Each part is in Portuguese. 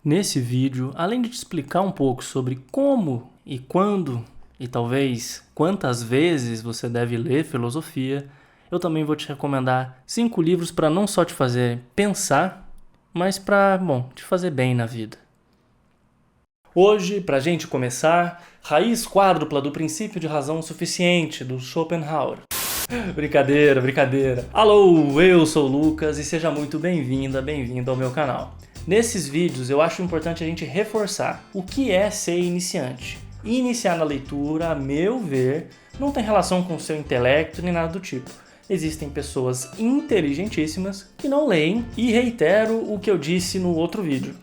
Nesse vídeo, além de te explicar um pouco sobre como e quando e talvez quantas vezes você deve ler filosofia, eu também vou te recomendar 5 livros para não só te fazer pensar, mas para, te fazer bem na vida. Hoje, para a gente começar, Raiz Quádrupla do Princípio de Razão Suficiente, do Schopenhauer. Brincadeira, brincadeira. Alô, eu sou o Lucas e seja muito bem-vinda, bem-vindo ao meu canal. Nesses vídeos eu acho importante a gente reforçar o que é ser iniciante. Iniciar na leitura, a meu ver, não tem relação com o seu intelecto nem nada do tipo. Existem pessoas inteligentíssimas que não leem e reitero o que eu disse no outro vídeo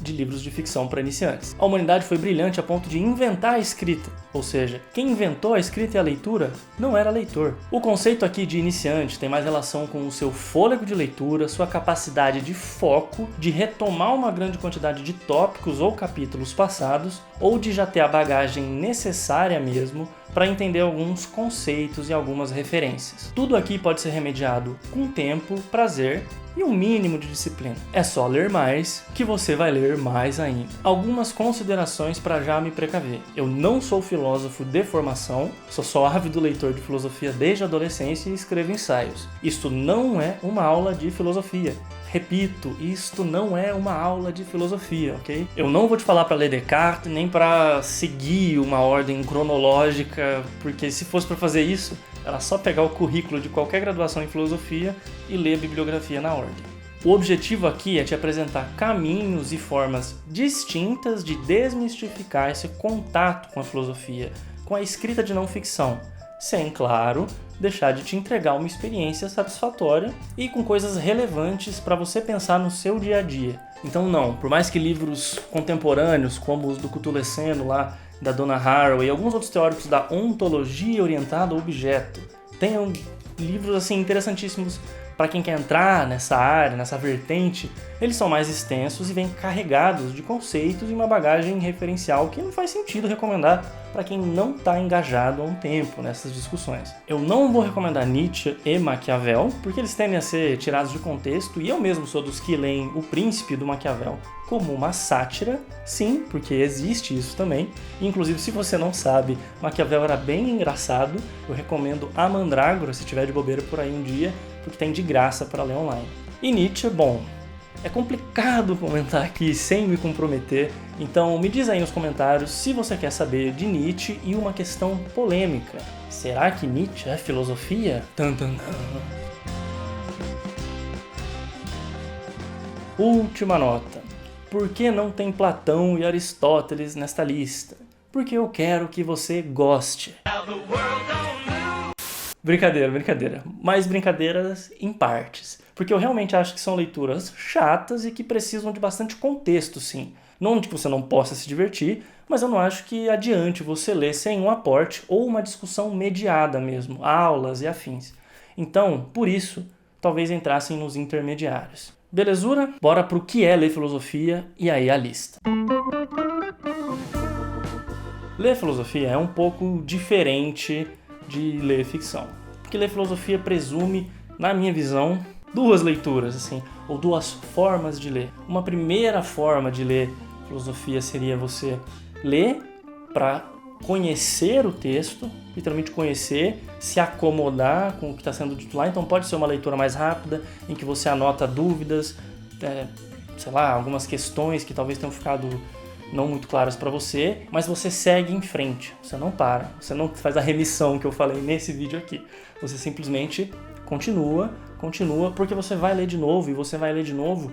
de livros de ficção para iniciantes. A humanidade foi brilhante a ponto de inventar a escrita, ou seja, quem inventou a escrita e a leitura não era leitor. O conceito aqui de iniciante tem mais relação com o seu fôlego de leitura, sua capacidade de foco, de retomar uma grande quantidade de tópicos ou capítulos passados, ou de já ter a bagagem necessária mesmo para entender alguns conceitos e algumas referências. Tudo aqui pode ser remediado com tempo, prazer e um mínimo de disciplina. É só ler mais que você vai ler mais ainda. Algumas considerações para já me precaver. Eu não sou filósofo de formação, sou só ávido leitor de filosofia desde a adolescência e escrevo ensaios. Isto não é uma aula de filosofia. Repito, isto não é uma aula de filosofia, ok? Eu não vou te falar para ler Descartes, nem para seguir uma ordem cronológica, porque se fosse para fazer isso, era só pegar o currículo de qualquer graduação em filosofia e ler a bibliografia na ordem. O objetivo aqui é te apresentar caminhos e formas distintas de desmistificar esse contato com a filosofia, com a escrita de não ficção, sem, claro, deixar de te entregar uma experiência satisfatória e com coisas relevantes para você pensar no seu dia a dia. Então não, por mais que livros contemporâneos, como os do Cthulhu lá, da Donna Haraway e alguns outros teóricos da ontologia orientada ao objeto, tenham livros assim interessantíssimos para quem quer entrar nessa área, nessa vertente, eles são mais extensos e vêm carregados de conceitos e uma bagagem referencial que não faz sentido recomendar para quem não está engajado há um tempo nessas discussões. Eu não vou recomendar Nietzsche e Maquiavel, porque eles tendem a ser tirados de contexto, e eu mesmo sou dos que leem O Príncipe do Maquiavel como uma sátira, sim, porque existe isso também. Inclusive, se você não sabe, Maquiavel era bem engraçado, eu recomendo A Mandrágora, se tiver de bobeira por aí um dia, porque tem de graça para ler online. E Nietzsche, bom, é complicado comentar aqui sem me comprometer, então me diz aí nos comentários se você quer saber de Nietzsche e uma questão polêmica. Será que Nietzsche é filosofia? Tum, tum, tum. Última nota. Por que não tem Platão e Aristóteles nesta lista? Porque eu quero que você goste. Brincadeira, brincadeira. Mas brincadeiras em partes. Porque eu realmente acho que são leituras chatas e que precisam de bastante contexto, sim. Não de que você não possa se divertir, mas eu não acho que adiante você ler sem um aporte ou uma discussão mediada mesmo, aulas e afins. Então, por isso, talvez entrassem nos intermediários. Belezura? Bora pro que é ler filosofia e aí a lista. Ler filosofia é um pouco diferente de ler ficção. Porque ler filosofia presume, na minha visão, duas leituras, assim, ou duas formas de ler. Uma primeira forma de ler filosofia seria você ler para conhecer o texto, literalmente conhecer, se acomodar com o que está sendo dito lá. Então pode ser uma leitura mais rápida, em que você anota dúvidas, algumas questões que talvez tenham ficado não muito claras para você, mas você segue em frente, você não para, você não faz a remissão que eu falei nesse vídeo aqui, você simplesmente continua, porque você vai ler de novo, e você vai ler de novo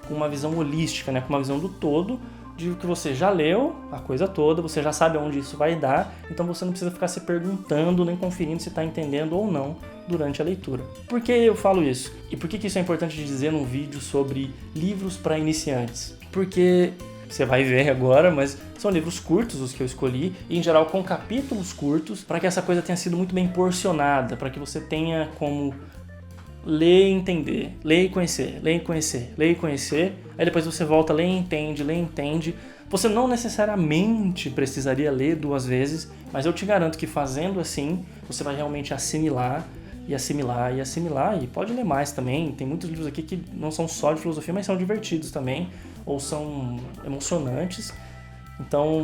com uma visão holística, né? Com uma visão do todo, de que você já leu a coisa toda, você já sabe aonde isso vai dar, então você não precisa ficar se perguntando nem conferindo se está entendendo ou não durante a leitura. Por que eu falo isso? E por que isso é importante de dizer num vídeo sobre livros para iniciantes? Porque você vai ver agora, mas são livros curtos os que eu escolhi, e em geral com capítulos curtos, para que essa coisa tenha sido muito bem porcionada, para que você tenha como ler e entender, ler e conhecer, ler e conhecer, ler e conhecer, aí depois você volta, lê e entende. Você não necessariamente precisaria ler 2 vezes, mas eu te garanto que fazendo assim, você vai realmente assimilar, e pode ler mais também. Tem muitos livros aqui que não são só de filosofia, mas são divertidos também. ou são emocionantes. Então,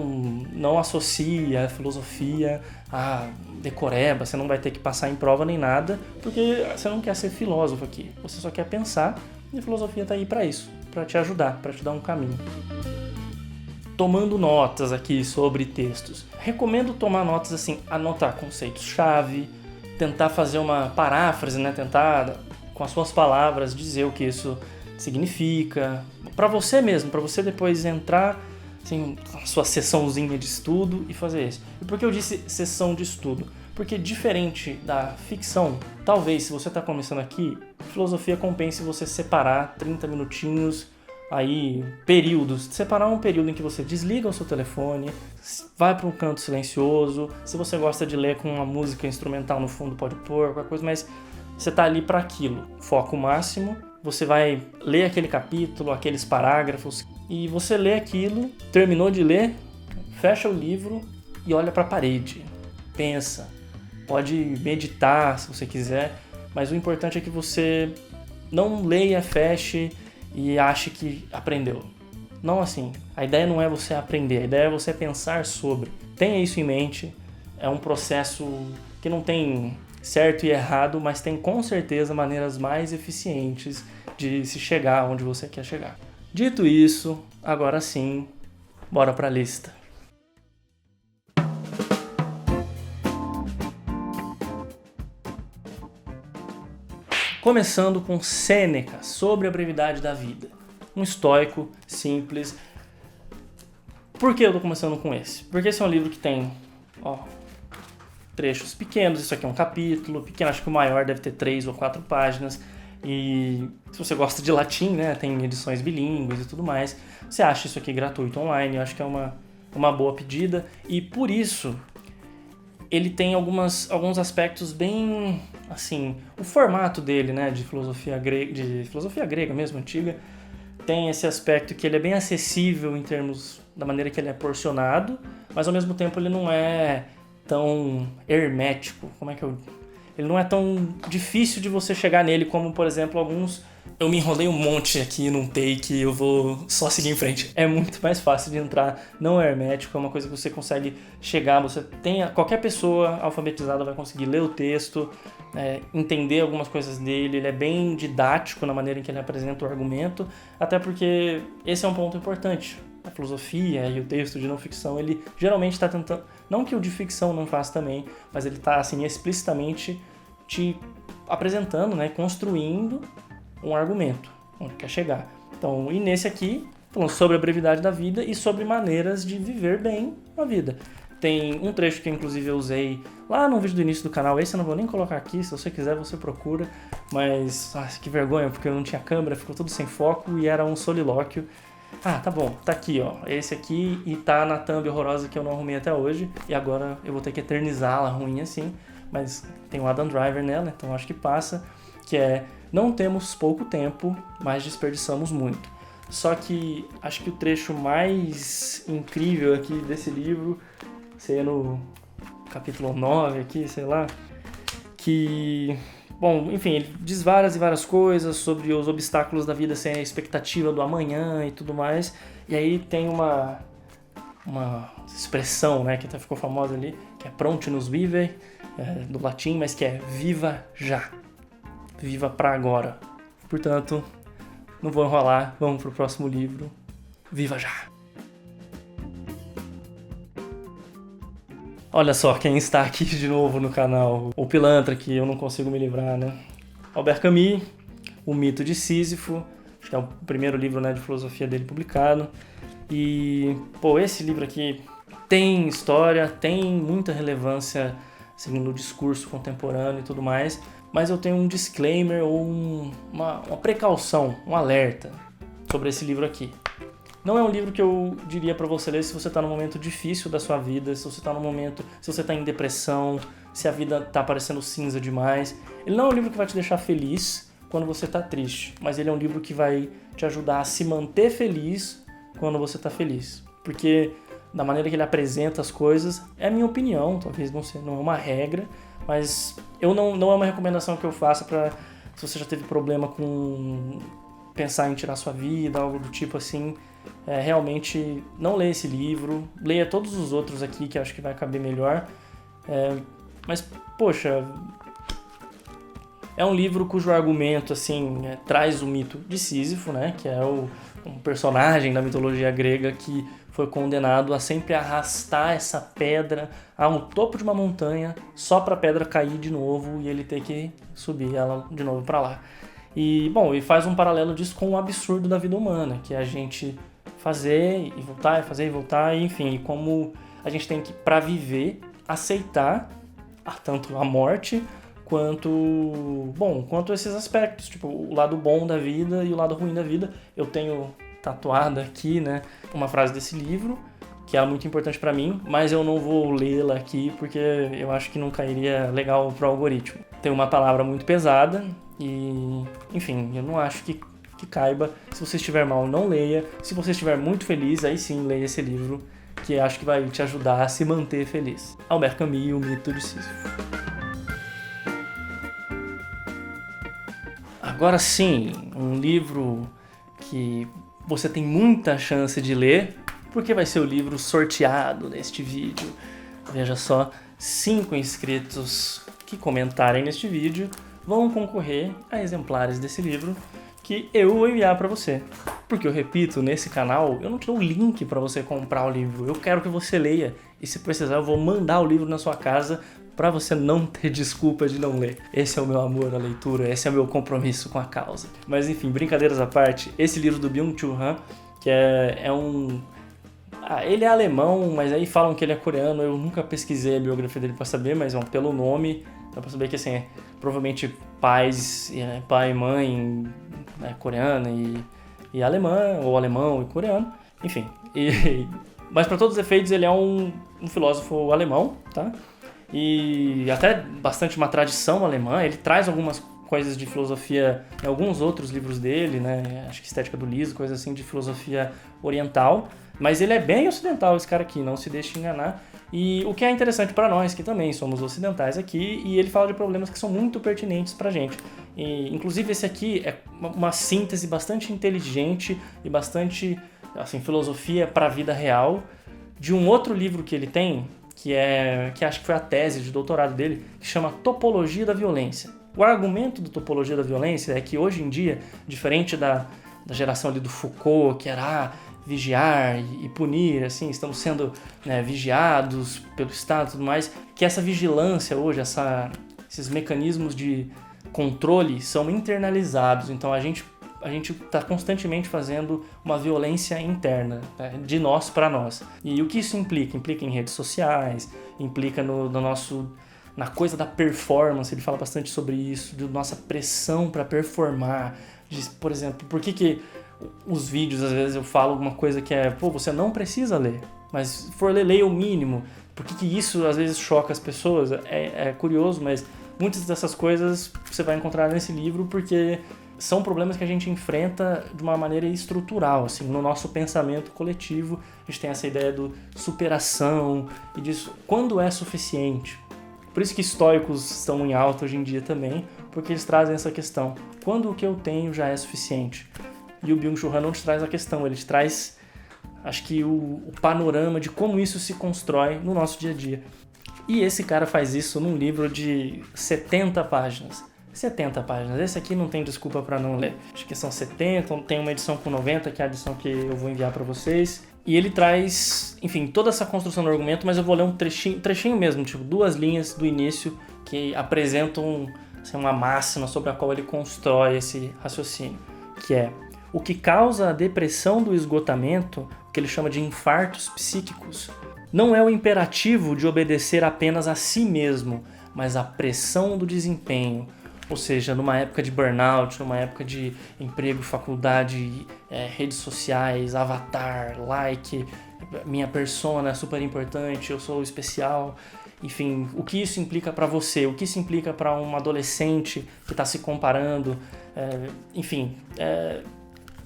não associe a filosofia a decoreba, você não vai ter que passar em prova nem nada, porque você não quer ser filósofo aqui, você só quer pensar, e a filosofia está aí para isso, para te ajudar, para te dar um caminho. Tomando notas aqui sobre textos. Recomendo tomar notas assim, anotar conceitos-chave, tentar fazer uma paráfrase, né? Tentar, com as suas palavras, dizer o que isso significa. Para você mesmo, para você depois entrar assim, na sua sessãozinha de estudo e fazer isso. E por que eu disse sessão de estudo? Porque diferente da ficção, talvez se você está começando aqui, filosofia compense você separar 30 minutinhos, aí períodos, separar um período em que você desliga o seu telefone, vai para um canto silencioso, se você gosta de ler com uma música instrumental no fundo pode pôr, qualquer coisa, mas você está ali para aquilo, foco máximo, você vai ler aquele capítulo, aqueles parágrafos, e você lê aquilo, terminou de ler, fecha o livro e olha para a parede, pensa, pode meditar se você quiser, mas o importante é que você não leia, feche e ache que aprendeu. Não assim. A ideia não é você aprender, a ideia é você pensar sobre. Tenha isso em mente. É um processo que não tem certo e errado, mas tem com certeza maneiras mais eficientes de se chegar onde você quer chegar. Dito isso, agora sim, bora pra lista. Começando com Sêneca, sobre a brevidade da vida. Um estoico, simples. Por que eu tô começando com esse? Porque esse é um livro que tem trechos pequenos, isso aqui é um capítulo pequeno, acho que o maior deve ter 3 ou 4 páginas. E se você gosta de latim, né, tem edições bilíngues e tudo mais, você acha isso aqui gratuito online, eu acho que é uma boa pedida. E por isso, ele tem alguns aspectos bem, assim, o formato dele, né, de filosofia grega mesmo, antiga, tem esse aspecto que ele é bem acessível em termos da maneira que ele é porcionado, mas ao mesmo tempo ele não é tão hermético, ele não é tão difícil de você chegar nele como, por exemplo, alguns... Eu me enrolei um monte aqui num take, eu vou só seguir em frente. É muito mais fácil de entrar, não é hermético, é uma coisa que você consegue chegar, qualquer pessoa alfabetizada vai conseguir ler o texto, entender algumas coisas dele, ele é bem didático na maneira em que ele apresenta o argumento, até porque esse é um ponto importante. A filosofia e o texto de não ficção, ele geralmente está tentando... Não que o de ficção não faça também, mas ele está assim, explicitamente te apresentando, né, construindo um argumento, onde quer chegar. Então, e nesse aqui, falando sobre a brevidade da vida e sobre maneiras de viver bem a vida. Tem um trecho que inclusive eu usei lá no vídeo do início do canal, esse eu não vou nem colocar aqui, se você quiser você procura, mas que vergonha, porque eu não tinha câmera, ficou tudo sem foco e era um solilóquio. Ah, tá bom, tá aqui, ó, esse aqui, e tá na thumb horrorosa que eu não arrumei até hoje, e agora eu vou ter que eternizá-la ruim assim, mas tem o Adam Driver nela, então acho que passa, que é: não temos pouco tempo, mas desperdiçamos muito. Só que acho que o trecho mais incrível aqui desse livro, seria no capítulo 9 aqui, sei lá, que... Bom, enfim, ele diz várias e várias coisas sobre os obstáculos da vida sem a expectativa do amanhã e tudo mais. E aí tem uma expressão, né, que até ficou famosa ali, que é prontinus vive, do latim, mas que é viva já. Viva pra agora. Portanto, não vou enrolar, vamos pro próximo livro. Viva já! Olha só quem está aqui de novo no canal, o pilantra que eu não consigo me livrar, né? Albert Camus, O Mito de Sísifo, acho que é o primeiro livro, né, de filosofia dele publicado. E, esse livro aqui tem história, tem muita relevância assim, no discurso contemporâneo e tudo mais, mas eu tenho um disclaimer ou uma precaução, um alerta sobre esse livro aqui. Não é um livro que eu diria para você ler se você está num momento difícil da sua vida, se você está em depressão, se a vida está parecendo cinza demais. Ele não é um livro que vai te deixar feliz quando você está triste, mas ele é um livro que vai te ajudar a se manter feliz quando você está feliz. Porque da maneira que ele apresenta as coisas, é a minha opinião, talvez não é uma regra, mas não é uma recomendação que eu faça para se você já teve problema com pensar em tirar sua vida, algo do tipo assim. realmente não leia esse livro, leia todos os outros aqui que eu acho que vai caber melhor. Mas, poxa, é um livro cujo argumento assim, traz o mito de Sísifo, né, que é um personagem da mitologia grega que foi condenado a sempre arrastar essa pedra ao topo de uma montanha só para a pedra cair de novo e ele ter que subir ela de novo para lá. E, bom, e faz um paralelo disso com o absurdo da vida humana, que é a gente fazer e voltar, fazer e voltar, e, enfim, como a gente tem que, para viver, aceitar tanto a morte quanto esses aspectos, tipo, o lado bom da vida e o lado ruim da vida. Eu tenho tatuada aqui, né, uma frase desse livro, que é muito importante para mim, mas eu não vou lê-la aqui porque eu acho que não cairia legal pro algoritmo. Tem uma palavra muito pesada e, enfim, eu não acho que caiba. Se você estiver mal, não leia. Se você estiver muito feliz, aí sim, leia esse livro, que acho que vai te ajudar a se manter feliz. Albert Camus e o Mito de Sísifo. Agora sim, um livro que você tem muita chance de ler, porque vai ser o livro sorteado neste vídeo. Veja só, 5 inscritos que comentarem neste vídeo vão concorrer a exemplares desse livro que eu vou enviar para você. Porque eu repito, nesse canal eu não te dou o link para você comprar o livro, eu quero que você leia e se precisar eu vou mandar o livro na sua casa para você não ter desculpa de não ler. Esse é o meu amor à leitura, esse é o meu compromisso com a causa. Mas enfim, brincadeiras à parte, esse livro do Byung-Chul Han, que é um... ele é alemão, mas aí falam que ele é coreano, eu nunca pesquisei a biografia dele para saber, mas pelo nome dá pra saber que assim, provavelmente pai e mãe coreana e alemã, ou alemão e coreano, enfim. Mas para todos os efeitos ele é um filósofo alemão, tá? E até bastante uma tradição alemã, ele traz algumas coisas de filosofia em alguns outros livros dele, né? Acho que Estética do Liso, coisa assim de filosofia oriental, mas ele é bem ocidental, esse cara aqui, não se deixe enganar. E o que é interessante para nós, que também somos ocidentais aqui, e ele fala de problemas que são muito pertinentes pra gente. E, inclusive esse aqui é uma síntese bastante inteligente e bastante assim, filosofia para a vida real de um outro livro que ele tem, que acho que foi a tese de doutorado dele, que chama Topologia da Violência. O argumento do Topologia da Violência é que hoje em dia, diferente da geração ali do Foucault, que era vigiar e punir, assim, estamos sendo vigiados pelo Estado e tudo mais, que essa vigilância hoje, esses mecanismos de controle são internalizados, então a gente está constantemente fazendo uma violência interna, né, de nós para nós. E o que isso implica? Implica em redes sociais, implica na coisa da performance, ele fala bastante sobre isso, da nossa pressão para performar. Por exemplo, por que os vídeos, às vezes eu falo alguma coisa que você não precisa ler, mas se for ler, leia o mínimo. Por que isso às vezes choca as pessoas? É curioso, mas muitas dessas coisas você vai encontrar nesse livro porque são problemas que a gente enfrenta de uma maneira estrutural, assim, no nosso pensamento coletivo. A gente tem essa ideia de superação e disso, quando é suficiente. Por isso que estoicos estão em alta hoje em dia também, porque eles trazem essa questão. Quando o que eu tenho já é suficiente? E o Byung-Chul Han não te traz a questão, ele te traz, acho que, o panorama de como isso se constrói no nosso dia a dia. E esse cara faz isso num livro de 70 páginas. 70 páginas. Esse aqui não tem desculpa para não ler. Acho que são 70, tem uma edição com 90, que é a edição que eu vou enviar para vocês. E ele traz, enfim, toda essa construção do argumento, mas eu vou ler um trechinho mesmo, tipo 2 linhas do início que apresentam assim, uma máxima sobre a qual ele constrói esse raciocínio, que é: o que causa a depressão do esgotamento, o que ele chama de infartos psíquicos, não é o imperativo de obedecer apenas a si mesmo, mas a pressão do desempenho. Ou seja, numa época de burnout, numa época de emprego, faculdade, redes sociais, avatar, like, minha persona é super importante, eu sou especial. Enfim, o que isso implica para você? O que isso implica para um adolescente que está se comparando?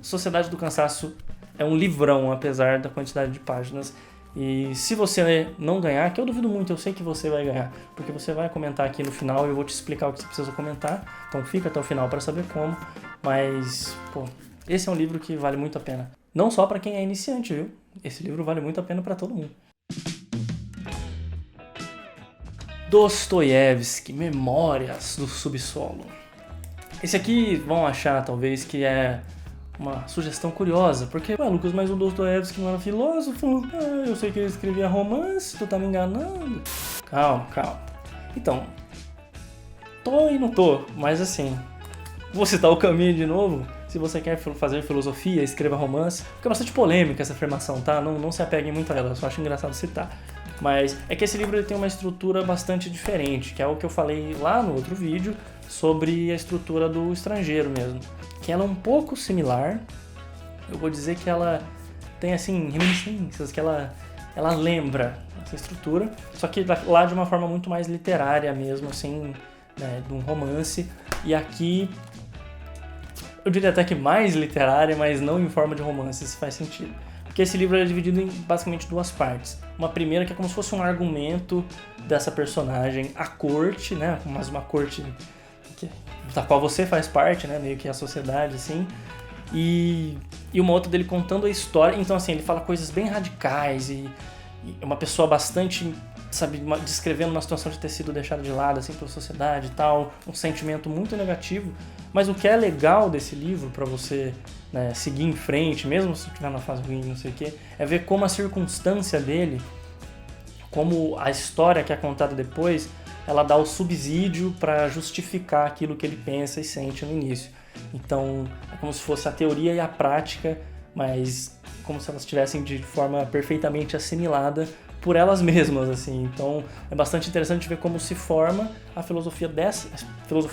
Sociedade do Cansaço é um livrão, apesar da quantidade de páginas. E se você não ganhar, que eu duvido muito, eu sei que você vai ganhar, porque você vai comentar aqui no final e eu vou te explicar o que você precisa comentar. Então fica até o final para saber como. Mas, esse é um livro que vale muito a pena. Não só para quem é iniciante, viu? Esse livro vale muito a pena para todo mundo. Dostoiévski, Memórias do Subsolo. Esse aqui vão achar, talvez, que é uma sugestão curiosa, porque, Lucas, mas o Dostoiévski não era filósofo? Eu sei que ele escrevia romance, tu tá me enganando? Calma. Então, tô e não tô, mas assim, vou citar o Camus de novo. Se você quer fazer filosofia, escreva romance. Fica bastante polêmica essa afirmação, tá? Não se apeguem muito a ela, eu só acho engraçado citar. Mas é que esse livro ele tem uma estrutura bastante diferente, que é o que eu falei lá no outro vídeo sobre a estrutura do Estrangeiro mesmo. Que ela é um pouco similar, eu vou dizer que ela tem assim reminiscências, que ela lembra essa estrutura, só que lá de uma forma muito mais literária mesmo, assim, né, de um romance. E aqui eu diria até que mais literária, mas não em forma de romance, se faz sentido. Porque esse livro é dividido em basicamente duas partes. Uma primeira que é como se fosse um argumento dessa personagem à corte, né? Mas uma corte da qual você faz parte, né? Meio que a sociedade, assim. E uma outra dele contando a história. Então, assim, ele fala coisas bem radicais e é uma pessoa bastante, sabe, descrevendo uma situação de ter sido deixada de lado, assim, pela sociedade e tal. Um sentimento muito negativo. Mas o que é legal desse livro, para você, né, seguir em frente, mesmo se estiver na fase ruim, não sei o quê, é ver como a circunstância dele, como a história que é contada depois, ela dá o subsídio para justificar aquilo que ele pensa e sente no início. Então, é como se fosse a teoria e a prática, mas como se elas estivessem de forma perfeitamente assimilada por elas mesmas, assim. Então, é bastante interessante ver como se forma a filosofia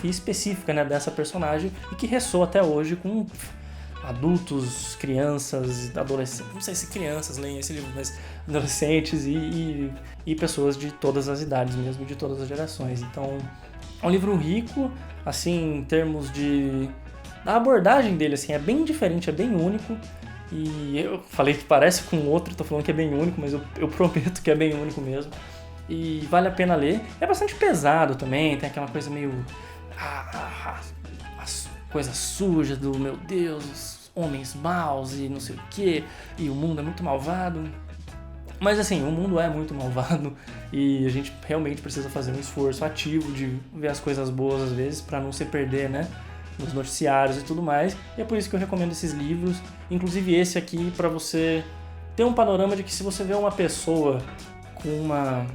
específica, né, dessa personagem e que ressoa até hoje com adultos, crianças, adolescentes, não sei se crianças leem esse livro, mas adolescentes e pessoas de todas as idades mesmo, de todas as gerações. Então, é um livro rico, assim, em termos da abordagem dele, assim, é bem diferente, é bem único. E eu falei que parece com outro, tô falando que é bem único, mas eu prometo que é bem único mesmo. E vale a pena ler. É bastante pesado também, tem aquela coisa meio... coisa suja do, meu Deus, os homens maus e não sei o que, e o mundo é muito malvado. Mas assim, o mundo é muito malvado e a gente realmente precisa fazer um esforço ativo de ver as coisas boas às vezes para não se perder, né, nos noticiários e tudo mais. E é por isso que eu recomendo esses livros, inclusive esse aqui, para você ter um panorama de que se você vê uma pessoa com uma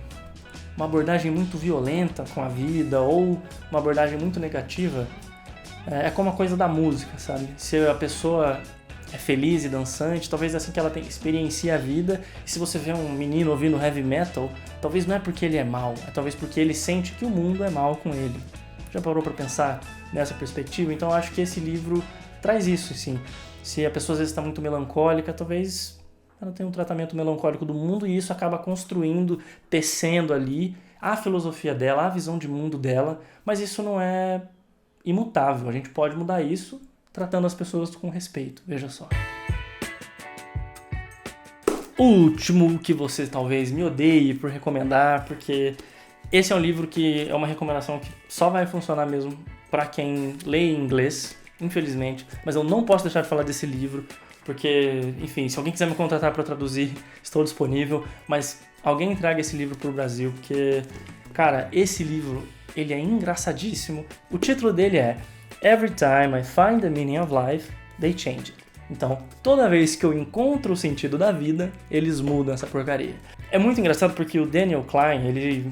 abordagem muito violenta com a vida ou uma abordagem muito negativa, é como a coisa da música, sabe? Se a pessoa é feliz e dançante, talvez é assim que ela experiencia a vida. E se você vê um menino ouvindo heavy metal, talvez não é porque ele é mau, é talvez porque ele sente que o mundo é mau com ele. Já parou pra pensar nessa perspectiva? Então eu acho que esse livro traz isso, sim. Se a pessoa às vezes está muito melancólica, talvez ela tenha um tratamento melancólico do mundo e isso acaba construindo, tecendo ali a filosofia dela, a visão de mundo dela, mas isso não é imutável. A gente pode mudar isso tratando as pessoas com respeito, veja só. O último que você talvez me odeie por recomendar, porque esse é um livro que é uma recomendação que só vai funcionar mesmo para quem lê em inglês, infelizmente, mas eu não posso deixar de falar desse livro, porque, enfim, se alguém quiser me contratar para traduzir, estou disponível, mas alguém traga esse livro pro Brasil, porque, cara, esse livro, ele é engraçadíssimo. O título dele é Every Time I Find the Meaning of Life, They Change It. Então, toda vez que eu encontro o sentido da vida, eles mudam essa porcaria. É muito engraçado porque o Daniel Klein, ele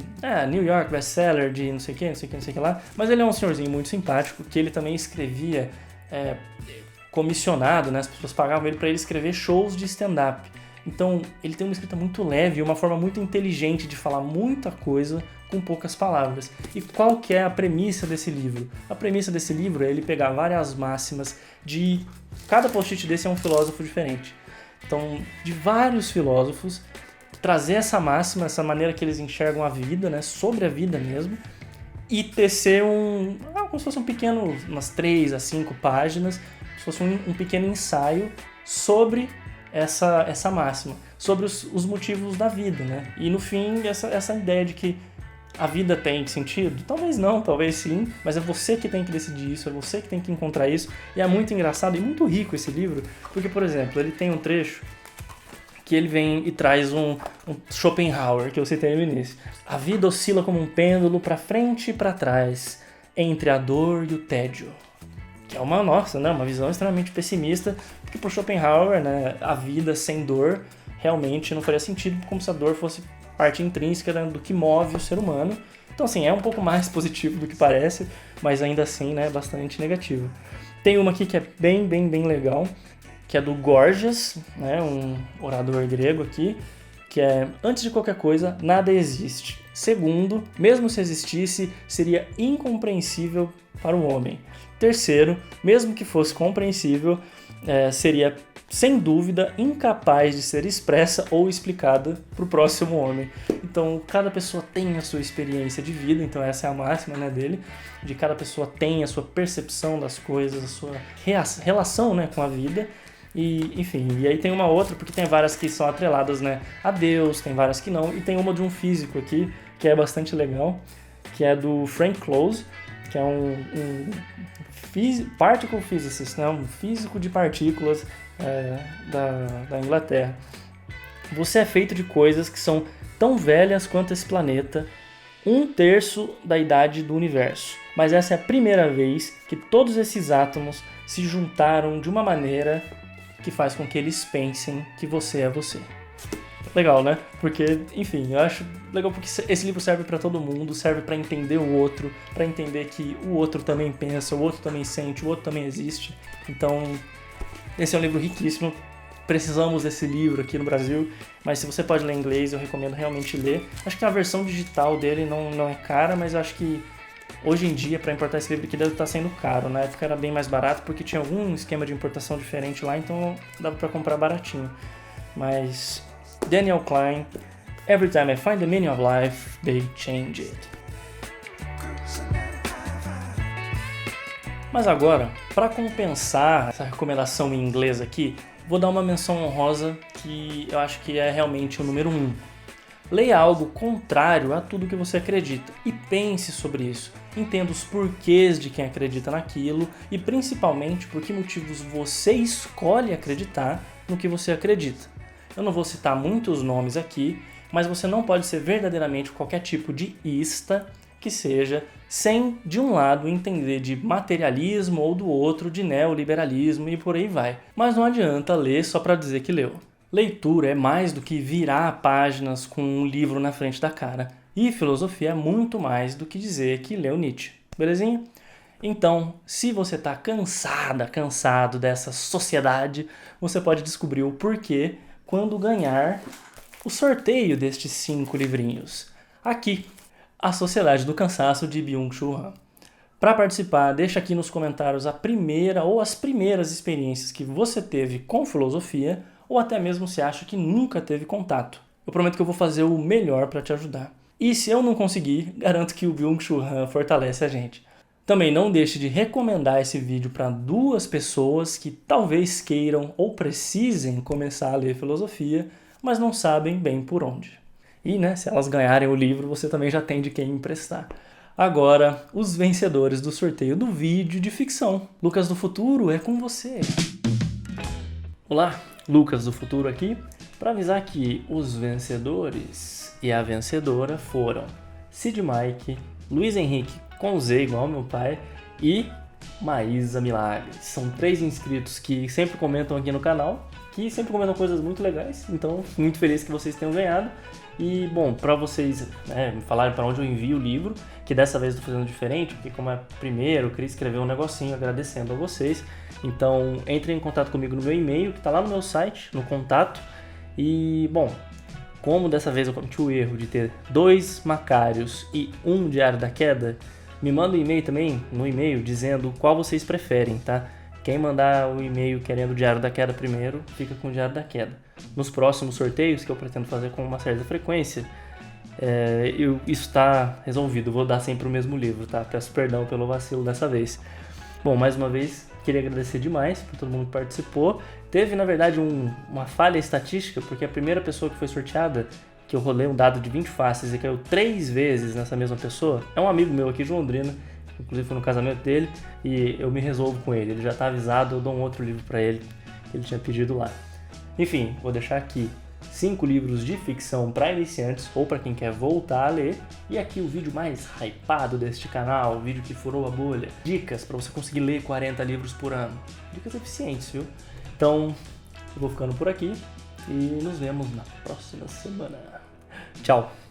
New York bestseller de não sei o que lá, mas ele é um senhorzinho muito simpático, que ele também escrevia comissionado, né? As pessoas pagavam ele para ele escrever shows de stand-up. Então, ele tem uma escrita muito leve e uma forma muito inteligente de falar muita coisa com poucas palavras. E qual que é a premissa desse livro? A premissa desse livro é ele pegar várias máximas de... Cada post-it desse é um filósofo diferente. Então, de vários filósofos, trazer essa máxima, essa maneira que eles enxergam a vida, né? Sobre a vida mesmo, e tecer como se fosse umas 3 a 5 páginas, como se fosse um pequeno ensaio sobre essa máxima, sobre os motivos da vida, né? E no fim, essa ideia de que A vida tem sentido? Talvez não, talvez sim, mas é você que tem que decidir isso, é você que tem que encontrar isso. E é muito engraçado e muito rico esse livro, porque, por exemplo, ele tem um trecho que ele vem e traz um Schopenhauer, que eu citei no início. A vida oscila como um pêndulo para frente e para trás, entre a dor e o tédio. Que é uma visão extremamente pessimista, porque por Schopenhauer, né, a vida sem dor realmente não faria sentido, como se a dor fosse parte intrínseca, né, do que move o ser humano. Então, assim, é um pouco mais positivo do que parece, mas ainda assim, né, bastante negativo. Tem uma aqui que é bem legal, que é do Gorgias, né, um orador grego aqui, que é: antes de qualquer coisa, nada existe. Segundo, mesmo se existisse, seria incompreensível para o homem. Terceiro, mesmo que fosse compreensível, seria, sem dúvida, incapaz de ser expressa ou explicada para o próximo homem. Então, cada pessoa tem a sua experiência de vida, então essa é a máxima, né, dele, de cada pessoa tem a sua percepção das coisas, a sua relação, né, com a vida. E, enfim, e aí tem uma outra, porque tem várias que são atreladas, né, a Deus, tem várias que não, e tem uma de um físico aqui, que é bastante legal, que é do Frank Close, que é um particle physicist, né, um físico de partículas da Inglaterra. Você é feito de coisas que são tão velhas quanto esse planeta, 1/3 da idade do universo. Mas essa é a primeira vez que todos esses átomos se juntaram de uma maneira que faz com que eles pensem que você é você. Legal, né? Porque, enfim, eu acho legal porque esse livro serve para todo mundo, serve para entender o outro, para entender que o outro também pensa, o outro também sente, o outro também existe. Então, esse é um livro riquíssimo. Precisamos desse livro aqui no Brasil, mas se você pode ler em inglês, eu recomendo realmente ler. Acho que a versão digital dele não é cara, mas eu acho que hoje em dia, para importar esse livro aqui, deve estar sendo caro. Na época era bem mais barato, porque tinha algum esquema de importação diferente lá, então dava para comprar baratinho. Mas Daniel Klein, Every time I find the meaning of life, they change it. Mas agora, para compensar essa recomendação em inglês aqui, vou dar uma menção honrosa que eu acho que é realmente o número 1. Leia algo contrário a tudo que você acredita e pense sobre isso. Entenda os porquês de quem acredita naquilo e principalmente por que motivos você escolhe acreditar no que você acredita. Eu não vou citar muitos nomes aqui, mas você não pode ser verdadeiramente qualquer tipo de ista que seja sem, de um lado, entender de materialismo ou do outro de neoliberalismo e por aí vai. Mas não adianta ler só para dizer que leu. Leitura é mais do que virar páginas com um livro na frente da cara. E filosofia é muito mais do que dizer que leu Nietzsche. Belezinha? Então, se você está cansado dessa sociedade, você pode descobrir o porquê quando ganhar o sorteio destes 5 livrinhos. Aqui, A Sociedade do Cansaço, de Byung-Chul Han. Para participar, deixa aqui nos comentários a primeira ou as primeiras experiências que você teve com filosofia, ou até mesmo se acha que nunca teve contato. Eu prometo que eu vou fazer o melhor para te ajudar. E se eu não conseguir, garanto que o Byung-Chul Han fortalece a gente. Também não deixe de recomendar esse vídeo para 2 pessoas que talvez queiram ou precisem começar a ler filosofia, mas não sabem bem por onde. E, né, se elas ganharem o livro, você também já tem de quem emprestar. Agora, os vencedores do sorteio do vídeo de ficção. Lucas do Futuro, é com você. Olá, Lucas do Futuro aqui, para avisar que os vencedores e a vencedora foram Sid Mike, Luiz Henrique com Z igual meu pai e Maísa Milagres. São 3 inscritos que sempre comentam aqui no canal, que sempre comentam coisas muito legais, então muito feliz que vocês tenham ganhado. E, bom, para vocês me falarem para onde eu envio o livro, que dessa vez eu estou fazendo diferente, porque como é primeiro, eu queria escrever um negocinho agradecendo a vocês. Então, entrem em contato comigo no meu e-mail, que está lá no meu site, no contato. E, bom, como dessa vez eu cometi o erro de ter 2 Macários e 1 Diário da Queda, me manda um e-mail também, no e-mail, dizendo qual vocês preferem, tá? Quem mandar o e-mail querendo o Diário da Queda primeiro, fica com o Diário da Queda. Nos próximos sorteios, que eu pretendo fazer com uma certa frequência, isso está resolvido. Vou dar sempre o mesmo livro, tá? Peço perdão pelo vacilo dessa vez. Bom, mais uma vez, queria agradecer demais por todo mundo que participou. Teve, na verdade, uma falha estatística, porque a primeira pessoa que foi sorteada que eu rolei um dado de 20 faces e caiu 3 vezes nessa mesma pessoa, é um amigo meu aqui de Londrina, inclusive foi no casamento dele, e eu me resolvo com ele. Ele já tá avisado, eu dou um outro livro pra ele, que ele tinha pedido lá. Enfim, vou deixar aqui 5 livros de ficção para iniciantes ou para quem quer voltar a ler. E aqui o vídeo mais hypado deste canal, o vídeo que furou a bolha. Dicas para você conseguir ler 40 livros por ano. Dicas eficientes, viu? Então, eu vou ficando por aqui e nos vemos na próxima semana. Tchau!